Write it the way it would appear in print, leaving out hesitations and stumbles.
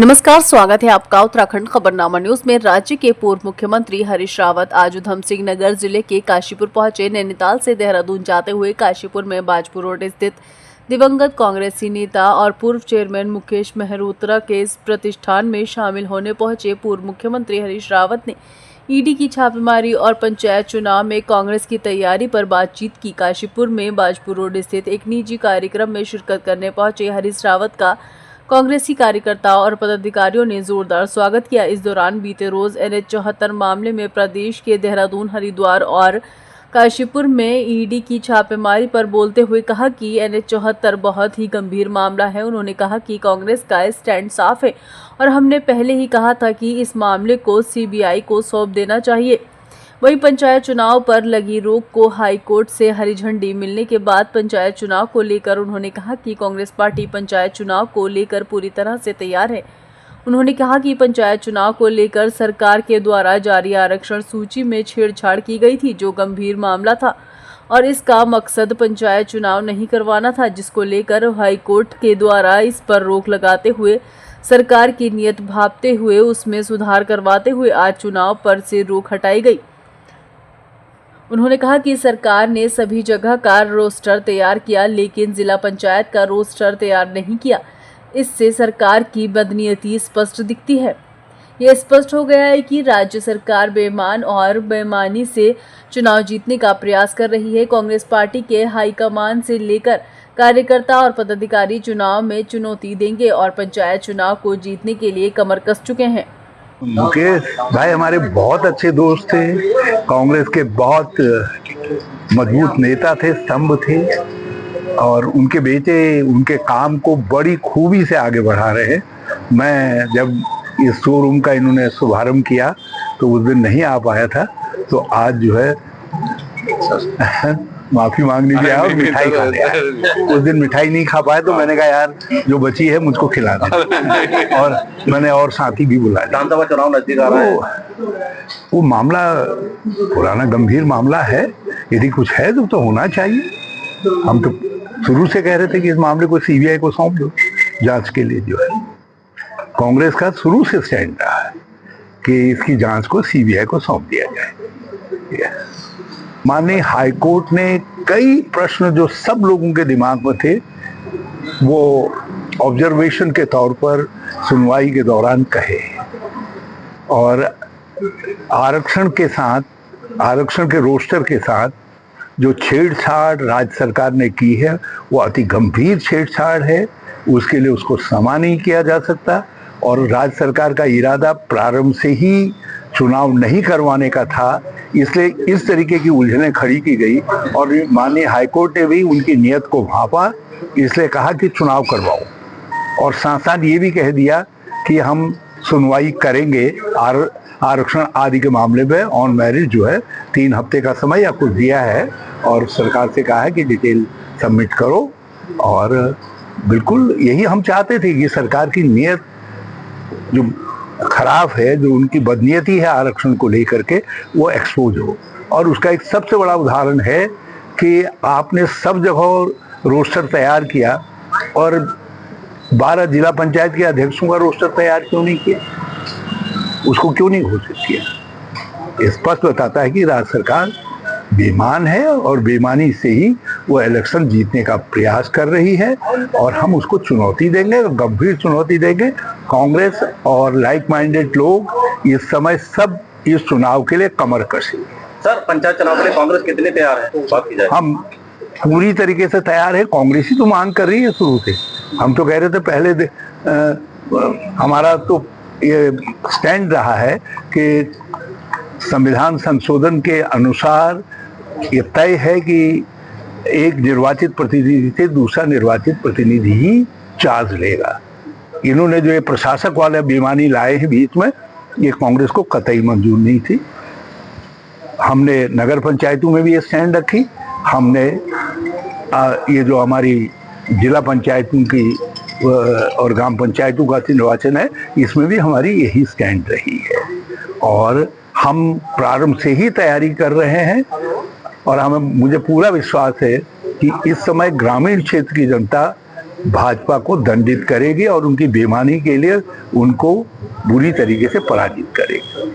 नमस्कार, स्वागत है आपका उत्तराखंड खबरनामा न्यूज में। राज्य के पूर्व मुख्यमंत्री हरीश रावत आज उधम सिंह नगर जिले के काशीपुर पहुंचे। नैनीताल से देहरादून जाते हुए काशीपुर में बाजपुर रोड स्थित दिवंगत कांग्रेसी नेता और पूर्व चेयरमैन मुकेश मेहरोत्रा के इस प्रतिष्ठान में शामिल होने पहुंचे। पूर्व मुख्यमंत्री हरीश रावत ने ईडी की छापेमारी और पंचायत चुनाव में कांग्रेस की तैयारी पर बातचीत की। काशीपुर में बाजपुर रोड स्थित एक निजी कार्यक्रम में शिरकत करने पहुंचे हरीश रावत का कांग्रेसी कार्यकर्ताओं और पदाधिकारियों ने जोरदार स्वागत किया। इस दौरान बीते रोज NH 74 मामले में प्रदेश के देहरादून, हरिद्वार और काशीपुर में ईडी की छापेमारी पर बोलते हुए कहा कि NH 74 बहुत ही गंभीर मामला है। उन्होंने कहा कि कांग्रेस का स्टैंड साफ है और हमने पहले ही कहा था कि इस मामले को CBI को सौंप देना चाहिए। वहीं पंचायत चुनाव पर लगी रोक को हाई कोर्ट से हरी झंडी मिलने के बाद पंचायत चुनाव को लेकर उन्होंने कहा कि कांग्रेस पार्टी पंचायत चुनाव को लेकर पूरी तरह से तैयार है। उन्होंने कहा कि पंचायत चुनाव को लेकर सरकार के द्वारा जारी आरक्षण सूची में छेड़छाड़ की गई थी, जो गंभीर मामला था और इसका मकसद पंचायत चुनाव नहीं करवाना था, जिसको लेकर हाई कोर्ट के द्वारा इस पर रोक लगाते हुए सरकार की नीयत भांपते हुए उसमें सुधार करवाते हुए आज चुनाव पर से रोक हटाई गई। उन्होंने कहा कि सरकार ने सभी जगह का रोस्टर तैयार किया, लेकिन जिला पंचायत का रोस्टर तैयार नहीं किया। इससे सरकार की बदनीयती स्पष्ट दिखती है। यह स्पष्ट हो गया है कि राज्य सरकार बेईमान और बेईमानी से चुनाव जीतने का प्रयास कर रही है। कांग्रेस पार्टी के हाईकमान से लेकर कार्यकर्ता और पदाधिकारी चुनाव में चुनौती देंगे और पंचायत चुनाव को जीतने के लिए कमर कस चुके हैं। मुकेश भाई हमारे बहुत अच्छे दोस्त थे, कांग्रेस के बहुत मजबूत नेता थे, स्तंभ थे और उनके बेटे उनके काम को बड़ी खूबी से आगे बढ़ा रहे हैं। मैं जब इस शोरूम का इन्होंने शुभारंभ किया तो उस दिन नहीं आ पाया था, तो आज जो है माफी मांगने भी आया और मिठाई खा लिया। उस दिन मिठाई नहीं खा पाया तो मैंने कहा यार जो बची है मुझको खिला दे और मैंने और साथी भी बुलाया। विधानसभा चुनाव नजदीक आ रहा है। वो मामला पुराना गंभीर मामला है, यदि कुछ है तो होना चाहिए। हम तो शुरू से कह रहे थे कि इस मामले को CBI को सौंप दो जांच के लिए। जो है कांग्रेस का शुरू से स्टैंड रहा है कि इसकी जांच को CBI को सौंप दिया जाए। माननीय हाईकोर्ट ने कई प्रश्न जो सब लोगों के दिमाग में थे वो ऑब्जर्वेशन के तौर पर सुनवाई के दौरान कहे और आरक्षण के रोस्टर के साथ जो छेड़छाड़ राज्य सरकार ने की है वो अति गंभीर छेड़छाड़ है। उसके लिए उसको क्षमा नहीं किया जा सकता और राज्य सरकार का इरादा प्रारंभ से ही चुनाव नहीं करवाने का था, इसलिए इस तरीके की उलझनें खड़ी की गई और माननीय हाईकोर्ट ने भी उनकी नीयत को भांपा, इसलिए कहा कि चुनाव करवाओ और साथ साथ ये भी कह दिया कि हम सुनवाई करेंगे आरक्षण आदि के मामले में ऑन मेरिट जो है 3 हफ्ते का समय या कुछ दिया है और सरकार से कहा है कि डिटेल सबमिट करो। और बिल्कुल यही हम चाहते थे कि सरकार की नीयत जो खराब है, जो उनकी बदनीयती है आरक्षण को लेकर के, वो एक्सपोज हो। और उसका एक सबसे बड़ा उदाहरण है कि आपने सब जगह रोस्टर तैयार किया और 12 जिला पंचायत के अध्यक्षों का रोस्टर तैयार क्यों नहीं किया, उसको क्यों नहीं घोषित किया। स्पष्ट बताता है कि राज्य सरकार बेईमान है और बेईमानी से ही वो इलेक्शन जीतने का प्रयास कर रही है और हम उसको चुनौती देंगे, गंभीर चुनौती देंगे। कांग्रेस और लाइक माइंडेड लोग इस समय सब इस चुनाव के लिए कमर कसेंगे। सर, पंचायत चुनाव के लिए कांग्रेस कितने तैयार है? बात की जाए हम पूरी तरीके से तैयार है। कांग्रेस ही तो मांग कर रही है शुरू से। हम तो कह रहे थे पहले हमारा तो ये स्टैंड रहा है कि संविधान संशोधन के अनुसार ये तय है कि एक निर्वाचित प्रतिनिधि से दूसरा निर्वाचित प्रतिनिधि ही चार्ज लेगा। इन्होंने जो ये प्रशासक वाले बेईमानी लाए हैं बीच में, ये कांग्रेस को कतई मंजूर नहीं थी। हमने नगर पंचायतों में भी ये स्टैंड रखी। हमने ये जो हमारी जिला पंचायतों की और ग्राम पंचायतों का निर्वाचन है, इसमें भी हमारी यही स्टैंड रही है और हम प्रारंभ से ही तैयारी कर रहे हैं। और मुझे पूरा विश्वास है कि इस समय ग्रामीण क्षेत्र की जनता भाजपा को दंडित करेगी और उनकी बेईमानी के लिए उनको बुरी तरीके से पराजित करेगी।